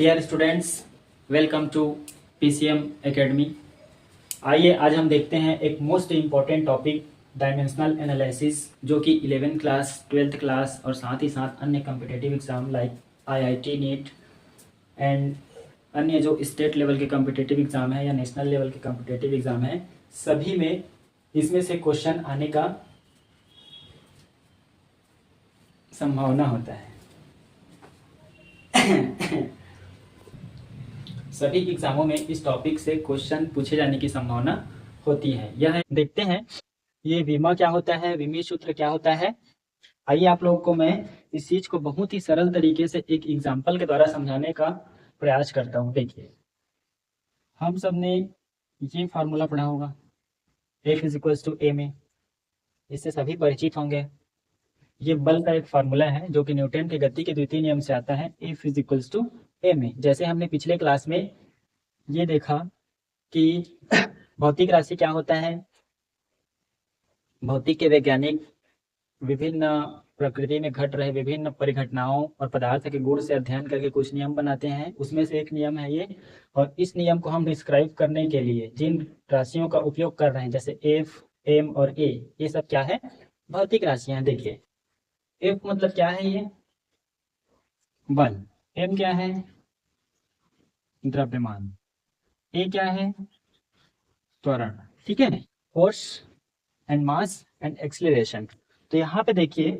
Dear students, welcome to PCM academy. आइए आज हम देखते हैं एक most important topic dimensional analysis, जो कि 11th क्लास 12th क्लास और साथ ही साथ अन्य competitive exam like IIT neat and अन्य जो स्टेट लेवल के कम्पिटेटिव एग्जाम है या नेशनल लेवल के कम्पिटेटिव एग्जाम है, सभी में इसमें से क्वेश्चन आने का संभावना होता है। सभी एग्जामों में इस टॉपिक से क्वेश्चन पूछे जाने की संभावना होती है। यह देखते हैं ये विमा क्या होता है, विमीय सूत्र क्या होता है। आइए आप लोगों को मैं इस चीज को बहुत ही सरल तरीके से एक एग्जाम्पल के द्वारा समझाने का प्रयास करता हूँ। देखिए, हम सब ने ये फार्मूला पढ़ा होगा, F = ma, इससे सभी परिचित होंगे। ये बल का एक फार्मूला है जो कि न्यूटन के गति के द्वितीय नियम से आता है, F = ma। जैसे हमने पिछले क्लास में ये देखा कि भौतिक राशि क्या होता है। भौतिक के वैज्ञानिक विभिन्न प्रकृति में घट रहे विभिन्न परिघटनाओं और पदार्थ के गुण से अध्ययन करके कुछ नियम बनाते हैं। उसमें से एक नियम है ये, और इस नियम को हम डिस्क्राइब करने के लिए जिन राशियों का उपयोग कर रहे हैं, जैसे F, M और A, ये सब क्या है, भौतिक राशियां हैं। देखिए, F मतलब क्या है, ये बल। M क्या है, द्रव्यमान। A क्या है, त्वरण। ठीक है, force and mass and acceleration. तो यहाँ पे देखिए,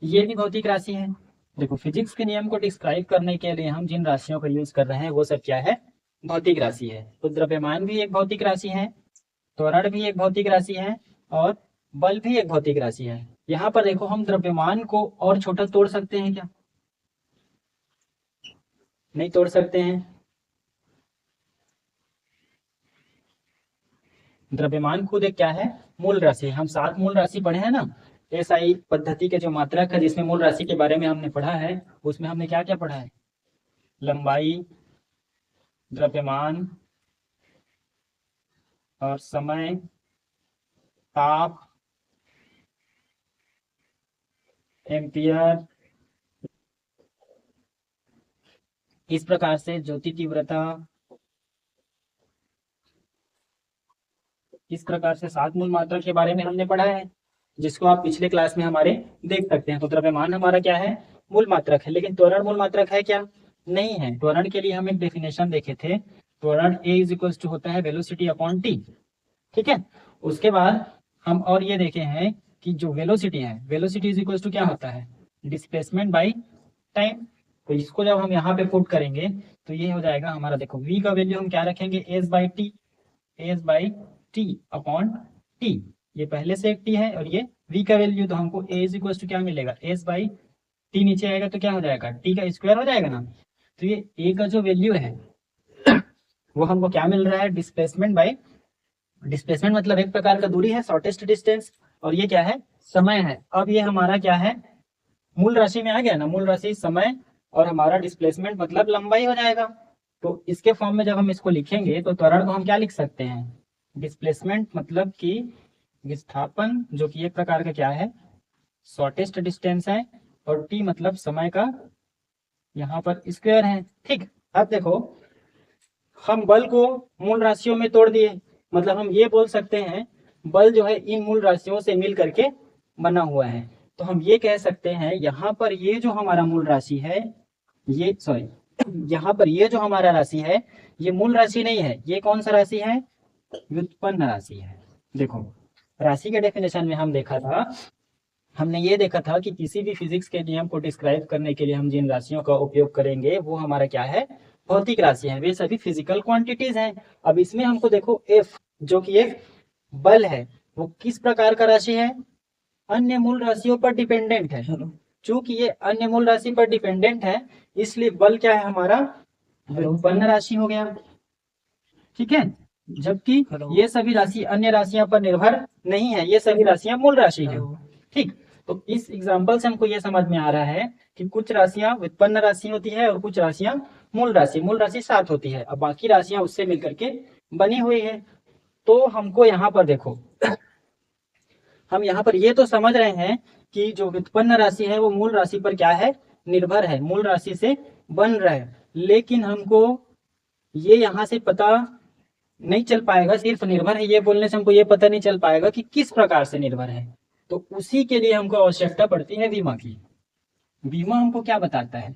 ये भी भौतिक राशि है। देखो, फिजिक्स के नियम को डिस्क्राइब करने के लिए हम जिन राशियों का यूज कर रहे हैं वो सब क्या है, भौतिक राशि है। तो द्रव्यमान भी एक भौतिक राशि है, त्वरण भी एक भौतिक राशि है और बल भी एक भौतिक राशि है। यहाँ पर देखो, हम द्रव्यमान को और छोटा तोड़ सकते हैं क्या? नहीं तोड़ सकते हैं। द्रव्यमान खुद एक क्या है, मूल राशि। हम 7 मूल राशि पढ़े हैं ना, एसआई पद्धति के जो मात्रक है जिसमें मूल राशि के बारे में हमने पढ़ा है, उसमें हमने क्या क्या पढ़ा है, लंबाई, द्रव्यमान और समय, ताप, एम्पियर, इस प्रकार से ज्योति तीव्रता, इस प्रकार से 7 मूल मात्रक के बारे में हमने पढ़ा है, जिसको आप पिछले क्लास में हमारे देख सकते हैं। तो द्रव्यमान हमारा क्या है, मूल मात्रक है। लेकिन त्वरण मूल मात्रक है क्या? नहीं है। त्वरण के लिए हम एक डेफिनेशन देखे थे, त्वरण A = होता है वेलोसिटी अपॉन टी। ठीक है, उसके बाद हम और ये देखे हैं कि जो वेलोसिटी है, वेलोसिटी = क्या होता है, डिस्प्लेसमेंट बाय टाइम। तो इसको जब हम यहाँ पे पुट करेंगे तो ये हो जाएगा हमारा, देखो v का वैल्यू हम क्या रखेंगे, s/t अपॉन t। ये पहले से एक t है और ये v का वैल्यू, तो हमको a = क्या मिलेगा, s/t। नीचे आएगा तो क्या हो जाएगा, t का स्क्वायर हो जाएगा ना। तो ये a का जो वैल्यू है वो हमको क्या मिल रहा है, डिस्प्लेसमेंट बाय, डिस्प्लेसमेंट मतलब एक प्रकार का दूरी है, शॉर्टेस्ट डिस्टेंस, और ये क्या है, समय है। अब ये हमारा क्या है, मूल राशि में आ गया ना, मूल राशि समय और हमारा डिस्प्लेसमेंट मतलब लंबाई हो जाएगा। तो इसके फॉर्म में जब हम इसको लिखेंगे तो त्वरण को हम क्या लिख सकते हैं, डिस्प्लेसमेंट मतलब कि विस्थापन, जो कि एक प्रकार का क्या है, शॉर्टेस्ट डिस्टेंस है, और टी मतलब समय का यहाँ पर स्क्वायर है। ठीक, अब देखो, हम बल को मूल राशियों में तोड़ दिए, मतलब हम ये बोल सकते हैं बल जो है इन मूल राशियों से मिल करके बना हुआ है। तो हम ये कह सकते हैं यहाँ पर ये जो हमारा मूल राशि है, ये सॉरी, यहाँ पर ये जो हमारा राशि है ये मूल राशि नहीं है, ये कौन सा राशि है, व्युत्पन्न राशि है। देखो, राशि के डेफिनेशन में हम देखा था, हमने ये देखा था कि किसी भी फिजिक्स के नियम को डिस्क्राइब करने के लिए हम जिन राशियों का उपयोग करेंगे वो हमारा क्या है, भौतिक राशि है, वे सभी फिजिकल क्वांटिटीज हैं। अब इसमें हमको देखो F जो कि एक बल है, वो किस प्रकार का राशि है, अन्य मूल राशियों पर डिपेंडेंट है। चूंकि ये अन्य मूल राशि पर डिपेंडेंट है, इसलिए बल क्या है हमारा, व्युत्पन्न राशि हो गया। ठीक है, जबकि ये सभी राशि अन्य राशियों पर निर्भर नहीं है, ये सभी राशियां मूल राशि है। ठीक, तो इस एग्जाम्पल से हमको ये समझ में आ रहा है कि कुछ राशियां व्युत्पन्न राशि होती है और कुछ राशियां मूल राशि 7 होती है, अब बाकी राशियां उससे मिलकर के बनी हुई है। तो हमको यहाँ पर देखो, हम यहाँ पर ये तो समझ रहे हैं कि जो व्युत्पन्न राशि है वो मूल राशि पर क्या है, निर्भर है, मूल राशि से बन रहा है, लेकिन हमको ये यहाँ से पता नहीं चल पाएगा, सिर्फ निर्भर है ये बोलने से हमको ये पता नहीं चल पाएगा कि किस प्रकार से निर्भर है। तो उसी के लिए हमको आवश्यकता पड़ती है बीमा की। बीमा हमको क्या बताता है?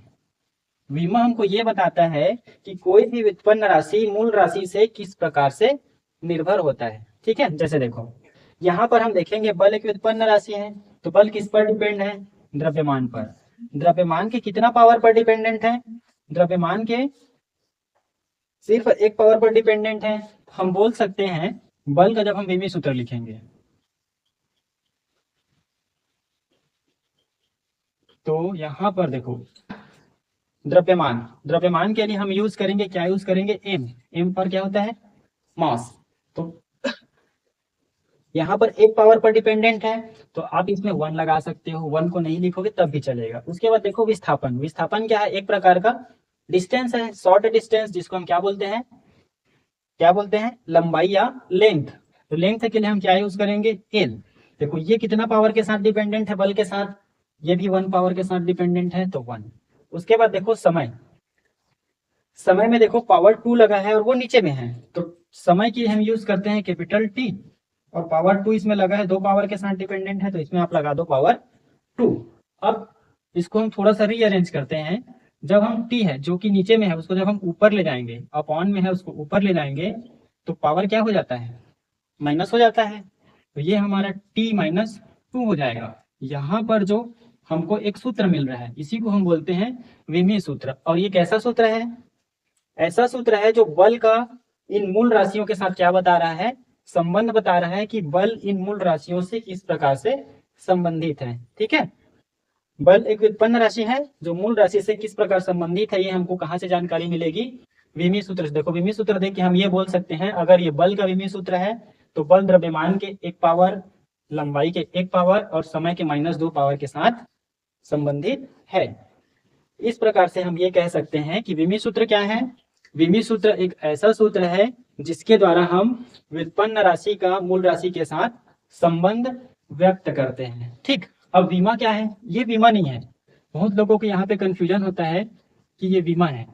बीमा हमको ये बताता है कि कोई भी व्युत्पन्न राशि मूल राशि से किस प्रकार से निर्भर होता है। ठीक है, जैसे देखो यहाँ पर हम देखेंगे बल एक व्युत्पन्न राशि है, तो बल किस पर डिपेंड है? द्रव्यमान पर। द्रव्यमान के कितना पावर पर डिपेंडेंट है? द्रव्यमान के सिर्फ एक पावर पर डिपेंडेंट है। हम बोल सकते हैं बल का जब हम विमी सूत्र लिखेंगे तो यहाँ पर देखो द्रव्यमान, द्रव्यमान के लिए हम यूज करेंगे क्या? यूज करेंगे एम। एम पर क्या होता है? मास। तो यहाँ पर एक पावर पर डिपेंडेंट है, तो आप इसमें 1 लगा सकते हो, 1 को नहीं लिखोगे तब भी चलेगा। उसके बाद देखो विस्थापन। विस्थापन क्या है? एक प्रकार का डिस्टेंस है, शॉर्ट डिस्टेंस, जिसको हम क्या बोलते हैं? क्या बोलते हैं? लंबाई या लेंथ। तो लेंथ के लिए हम क्या यूज करेंगे? एल। देखो ये कितना पावर के साथ डिपेंडेंट है? बल के साथ। ये भी 1 पावर के साथ डिपेंडेंट है, तो 1। उसके बाद देखो समय। समय में देखो पावर 2 लगा है और वो नीचे में है, तो समय की हम यूज करते हैं कैपिटल टी, और पावर 2 इसमें लगा है, 2 पावर के साथ डिपेंडेंट है, तो इसमें आप लगा दो पावर 2। अब इसको हम थोड़ा सा रीअरेंज करते हैं। जब हम टी है जो कि नीचे में है उसको जब हम ऊपर ले जाएंगे, अपॉन में है उसको ऊपर ले जाएंगे, तो पावर क्या हो जाता है? माइनस हो जाता है। तो ये हमारा टी माइनस 2 हो जाएगा। यहाँ पर जो हमको एक सूत्र मिल रहा है इसी को हम बोलते हैं विमीय सूत्र। और ये कैसा सूत्र है? ऐसा सूत्र है जो बल का इन मूल राशियों के साथ क्या बता रहा है? संबंध बता रहा है कि बल इन मूल राशियों से किस प्रकार से संबंधित है। ठीक है, बल एक व्युत्पन्न राशि है जो मूल राशि से किस प्रकार संबंधित है, ये हमको कहाँ से जानकारी मिलेगी? विमीय सूत्र से। देखो विमीय सूत्र देख के हम ये बोल सकते हैं, अगर ये बल का विमीय सूत्र है तो बल द्रव्यमान के 1 पावर, लंबाई के 1 पावर और समय के -2 पावर के साथ संबंधित है। इस प्रकार से हम ये कह सकते हैं कि विमीय सूत्र क्या है? विमीय सूत्र एक ऐसा सूत्र है जिसके द्वारा हम व्युत्पन्न राशि का मूल राशि के साथ संबंध व्यक्त करते हैं। ठीक, अब बीमा क्या है? ये बीमा नहीं है। बहुत लोगों को यहाँ पे कंफ्यूजन होता है कि ये बीमा है,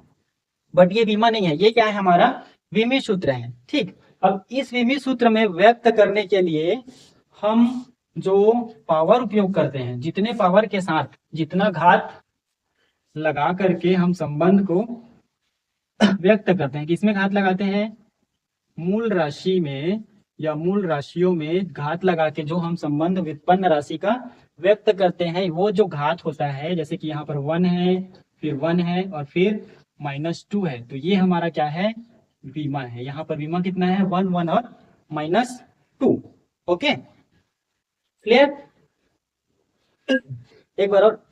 बट ये बीमा नहीं है। ये क्या है? हमारा विमीय सूत्र है। ठीक, अब इस विमीय सूत्र में व्यक्त करने के लिए हम जो पावर उपयोग करते हैं, जितने पावर के साथ जितना घात लगा करके हम संबंध को व्यक्त करते हैं। किसमें घात लगाते हैं? मूल राशि में या मूल राशियों में घात लगा के जो हम संबंध व्युत्पन्न राशि का व्यक्त करते हैं, वो जो घात होता है, जैसे कि यहाँ पर 1 है, फिर 1 है और फिर -2 है, तो ये हमारा क्या है? बीमा है। यहाँ पर बीमा कितना है? 1, 1 और -2। Okay, clear? एक बार और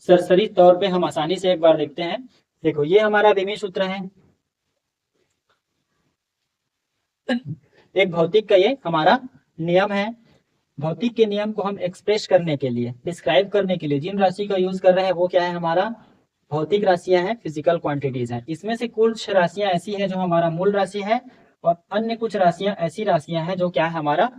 सरसरी तौर पे हम आसानी से एक बार देखते हैं। देखो ये हमारा विमीय सूत्र है, एक भौतिक का ये हमारा नियम है। भौतिक के नियम को हम एक्सप्रेस करने के लिए, डिस्क्राइब करने के लिए जिन राशि का यूज कर रहे हैं वो क्या है? हमारा भौतिक राशियां हैं, फिजिकल क्वांटिटीज हैं। इसमें से कुछ राशियां ऐसी हैं जो हमारा मूल राशि है, और अन्य कुछ राशियां ऐसी राशियां हैं जो क्या है? हमारा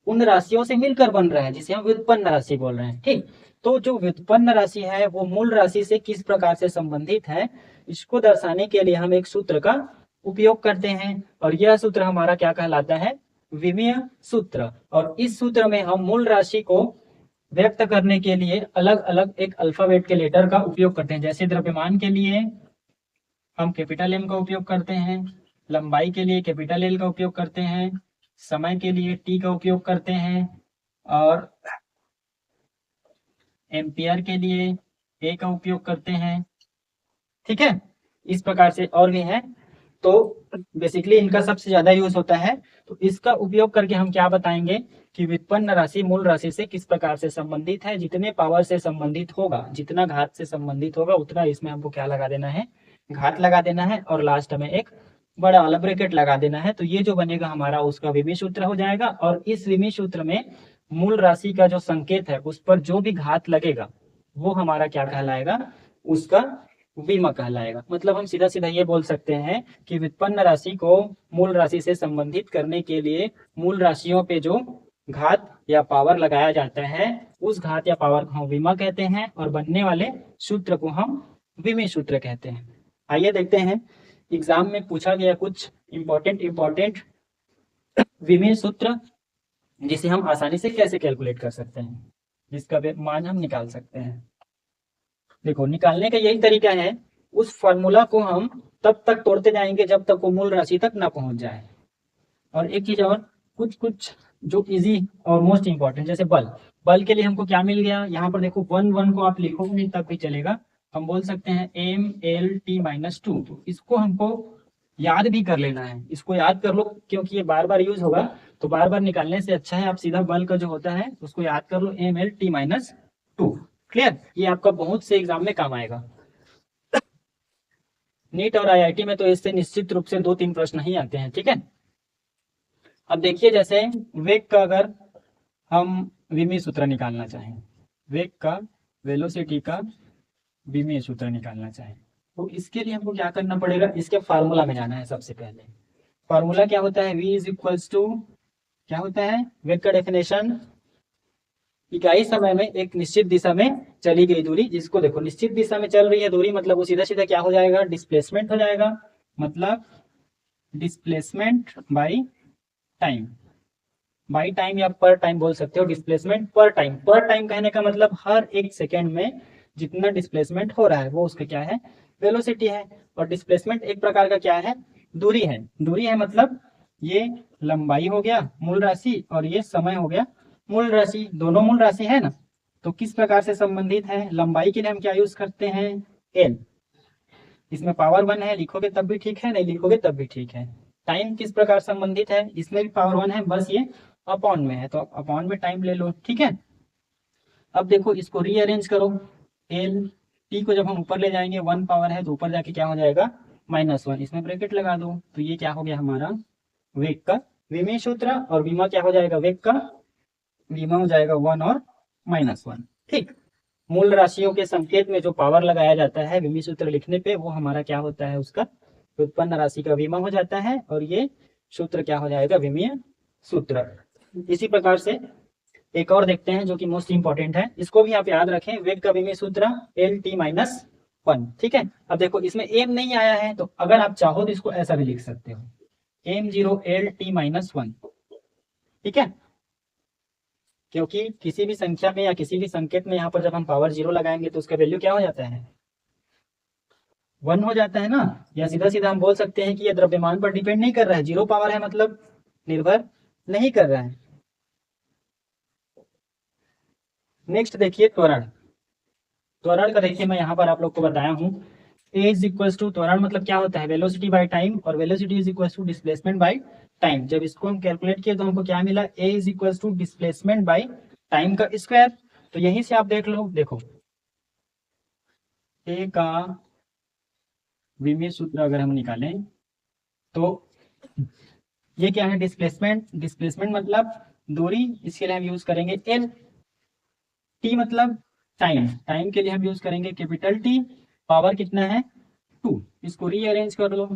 उन राशियों से मिलकर बन रहा है, जिसे हम व्युत्पन्न राशि बोल रहे हैं। ठीक, तो जो व्युत्पन्न राशि है वो मूल राशि से किस प्रकार से संबंधित है, इसको दर्शाने के लिए हम एक सूत्र का उपयोग करते हैं, और यह सूत्र हमारा क्या कहलाता है? विमीय सूत्र। और इस सूत्र में हम मूल राशि को व्यक्त करने के लिए अलग अलग एक अल्फाबेट के लेटर का उपयोग करते हैं। जैसे द्रव्यमान के लिए हम कैपिटल एम का उपयोग करते हैं, लंबाई के लिए कैपिटल एल का उपयोग करते हैं, समय के लिए टी का उपयोग करते हैं, और एम्पियर के लिए ए का उपयोग करते हैं। ठीक है, इस प्रकार से और भी है, तो बेसिकली इनका सबसे ज्यादा यूज होता है। तो इसका उपयोग करके हम क्या बताएंगे कि व्युत्पन्न राशि मूल राशि से किस प्रकार से संबंधित है। जितने पावर से संबंधित होगा, जितना घात से संबंधित होगा, उतना इसमें हमको क्या लगा देना है? घात लगा देना है, और लास्ट में एक बड़ा वाला ब्रैकेट लगा देना है। तो ये जो बनेगा हमारा उसका विमीय सूत्र हो जाएगा। और इस विमीय सूत्र में मूल राशि का जो संकेत है उस पर जो भी घात लगेगा वो हमारा क्या कहलाएगा? उसका बीमा कहलाएगा। मतलब हम सीधा सीधा ये बोल सकते हैं कि व्युत्पन्न राशि को मूल राशि से संबंधित करने के लिए मूल राशियों पे जो घात या पावर लगाया जाता है उस घात या पावर को हम विमा कहते हैं और बनने वाले सूत्र को हम विमीय सूत्र कहते हैं। आइए देखते हैं एग्जाम में पूछा गया कुछ इम्पोर्टेंट विमीय सूत्र जिसे हम आसानी से कैसे कैलकुलेट कर सकते हैं, जिसका मान हम निकाल सकते हैं। देखो, निकालने का यही तरीका है, उस फॉर्मूला को हम तब तक तोड़ते जाएंगे जब तक वो मूल राशि तक ना पहुंच जाए। और एक चीज और, कुछ जो इजी और मोस्ट इंपॉर्टेंट, जैसे बल के लिए हमको क्या मिल गया, यहाँ पर देखो 1 को आप लिखोगे नहीं तब भी चलेगा, हम बोल सकते हैं MLT-2। तो इसको हमको याद भी कर लेना है, इसको याद कर लो क्योंकि ये बार बार यूज होगा, तो बार बार निकालने से अच्छा है आप सीधा बल का जो होता है उसको याद कर लो, MLT-2। क्लियर, ये आपका बहुत से एग्जाम में काम आएगा। नीट और IIT में तो इससे निश्चित रूप से 2-3 प्रश्न ही आते हैं। ठीक है, अब देखिए जैसे वेग का अगर हम विमीय सूत्र निकालना चाहें, वेग का, वेलोसिटी का विमीय सूत्र निकालना चाहें, तो इसके लिए हमको क्या करना पड़ेगा, इसके फार्मूला में जाना है। सबसे पहले फार्मूला क्या होता है, v इज इक्वल्स टू, क्या होता है, वेग का डेफिनेशन, इकाई समय में एक निश्चित दिशा में चली गई दूरी, जिसको देखो निश्चित दिशा में चल रही है दूरी, मतलब वो सीधा सीधा क्या हो जाएगा, डिस्प्लेसमेंट हो जाएगा, मतलब displacement by time, by time या पर टाइम बोल सकते हो, डिस्प्लेसमेंट पर टाइम। पर टाइम कहने का मतलब हर एक सेकेंड में जितना डिस्प्लेसमेंट हो रहा है वो उसका क्या है, वेलोसिटी है। और डिस्प्लेसमेंट एक प्रकार का क्या है, दूरी है। दूरी है मतलब ये लंबाई हो गया मूल राशि और ये समय हो गया मूल राशि, दोनों मूल राशि है ना। तो किस प्रकार से संबंधित है, लंबाई के लिए हम क्या यूज करते हैं, एल, इसमें पावर 1 है, लिखोगे तब भी ठीक है, नहीं लिखोगे तब भी ठीक है। टाइम किस प्रकार संबंधित है, इसमें भी पावर 1 है, बस ये अपॉन में है, तो अपॉन में टाइम ले लो। ठीक है, अब देखो इसको रीअरेंज करो, एल टी को जब हम ऊपर ले जाएंगे 1 पावर है तो ऊपर जाके क्या हो जाएगा, -1, इसमें ब्रैकेट लगा दो, तो ये क्या हो गया हमारा वेग का विमीय सूत्र, और विमा क्या हो जाएगा, वेग का विमा हो जाएगा 1 और -1। ठीक, मूल राशियों के संकेत में जो पावर लगाया जाता है विमीय सूत्र लिखने पे, वो हमारा क्या होता है, उसका उत्पन्न राशि का विमा हो जाता है, और ये सूत्र क्या हो जाएगा, विमीय सूत्र। इसी प्रकार से एक और देखते हैं जो कि मोस्ट इंपॉर्टेंट है, इसको भी आप याद रखें, वेग का विमीय सूत्र LT-1। ठीक है, अब देखो इसमें एम नहीं आया है, तो अगर आप चाहो तो इसको ऐसा भी लिख सकते हो, m0 LT-1। ठीक है, क्योंकि किसी भी संख्या में या किसी भी संकेत में यहाँ पर जब हम पावर 0 लगाएंगे तो उसका वैल्यू क्या हो जाता है, 1 हो जाता है ना। या सीधा सीधा हम बोल सकते हैं कि ये द्रव्यमान पर डिपेंड नहीं कर रहा है, 0 पावर है मतलब निर्भर नहीं कर रहा है। नेक्स्ट देखिए त्वरण, त्वरण का देखिए मैं यहाँ पर आप लोग को बताया हूँ, a इज इक्वल्स टू, त्वरण मतलब क्या होता है, वेलोसिटी बाय टाइम, और velocity is equals to displacement by time. जब इसको हम कैलकुलेट किए तो हमको क्या मिला, a is equals to displacement by time का स्क्वायर। तो यहीं से आप देख लो, देखो a का विमीय सूत्र अगर हम निकालें तो ये क्या है, डिस्प्लेसमेंट, डिस्प्लेसमेंट मतलब दूरी, इसके लिए हम यूज करेंगे l, t मतलब टाइम, टाइम के लिए हम यूज करेंगे कैपिटल T, पावर कितना है 2, इसको रीअरेंज कर लो,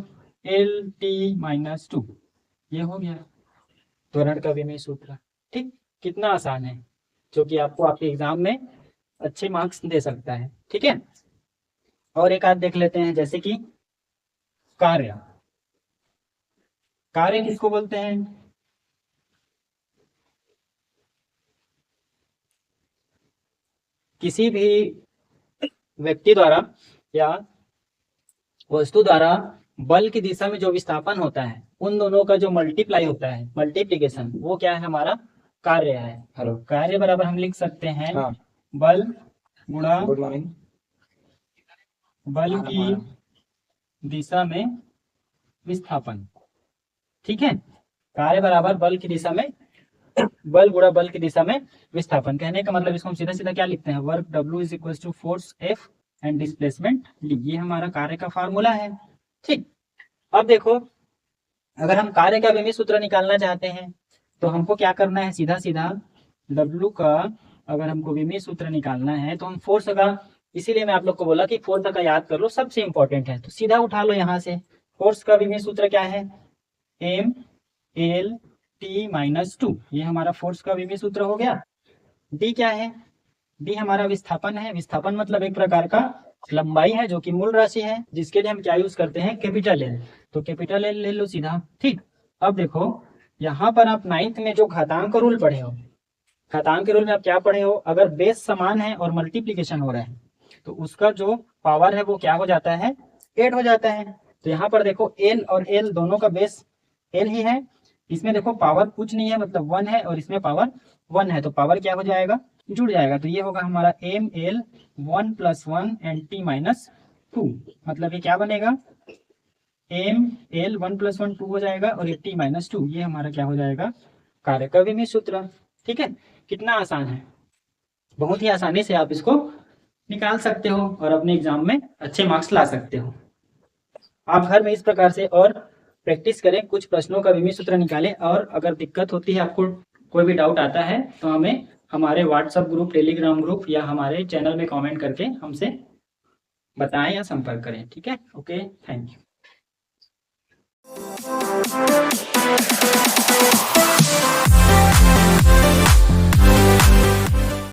LT-2, ये हो गया त्वरण का विमीय सूत्र। ठीक, कितना आसान है, जो कि आपको आपके एग्जाम में अच्छे मार्क्स दे सकता है। ठीक है, और एक आध देख लेते हैं, जैसे कि कार्य, कार्य किसको बोलते हैं, किसी भी व्यक्ति द्वारा या वस्तु द्वारा बल की दिशा में जो विस्थापन होता है उन दोनों का जो मल्टीप्लाई होता है, मल्टीप्लीकेशन, वो क्या है, हमारा कार्य है। हेलो, कार्य बराबर हम लिख सकते हैं, हाँ, बल गुणा बल की दिशा में विस्थापन। ठीक है, कार्य बराबर बल की दिशा में, बल गुणा बल की दिशा में विस्थापन। कहने का मतलब इसको हम सीधा सीधा क्या लिखते हैं, work W is equal to force F and displacement D, ये हमारा कार्य का फार्मूला है। ठीक, अब देखो अगर हम कार्य का विमीय सूत्र निकालना चाहते हैं तो हमको क्या करना है, सीधा सीधा W का अगर हमको विमीय सूत्र निकालना है तो हम फोर्स का, इसीलिए मैं आप लोग को बोला कि फोर्स का याद कर लो, सबसे इंपॉर्टेंट है। तो सीधा उठा लो यहाँ से, फोर्स का विमीय सूत्र क्या है, M L टी माइनस 2, ये हमारा फोर्स का विमी सूत्र हो गया। डी क्या है? डी हमारा विस्थापन है। विस्थापन मतलब एक प्रकार का लंबाई है जो कि मूल राशि है, जिसके लिए हम क्या यूज करते हैं, कैपिटल एल। तो कैपिटल एल ले लो सीधा। ठीक, अब देखो यहाँ पर आप 9th में जो घातांक रूल पढ़े हो, घातांक के रूल में आप क्या पढ़े हो, अगर बेस समान है और मल्टीप्लीकेशन हो रहा है तो उसका जो पावर है वो क्या हो जाता है, 8 हो जाता है। तो यहाँ पर देखो एल और एल दोनों का बेस एल ही है, इसमें देखो पावर कुछ नहीं है, मतलब 1 है, और इसमें पावर 1 है, तो पावर क्या हो जाएगा, जुड़ जाएगा। तो ये होगा हमारा M L 1 + 1 and T minus 2, मतलब ये क्या बनेगा, एम एल 1 + 1 2 हो जाएगा, और ये टी माइनस 2, ये हमारा क्या हो जाएगा, कार्य का विमी सूत्र। ठीक है, कितना आसान है, बहुत ही आसानी से आप इसको निकाल सकते हो और अपने एग्जाम में अच्छे मार्क्स ला सकते हो। आप घर में इस प्रकार से और प्रैक्टिस करें, कुछ प्रश्नों का विमी सूत्र निकालें, और अगर दिक्कत होती है, आपको कोई भी डाउट आता है, तो हमें हमारे व्हाट्सएप ग्रुप, टेलीग्राम ग्रुप या हमारे चैनल में कमेंट करके हमसे बताएं या संपर्क करें। ठीक है, ओके, थैंक यू।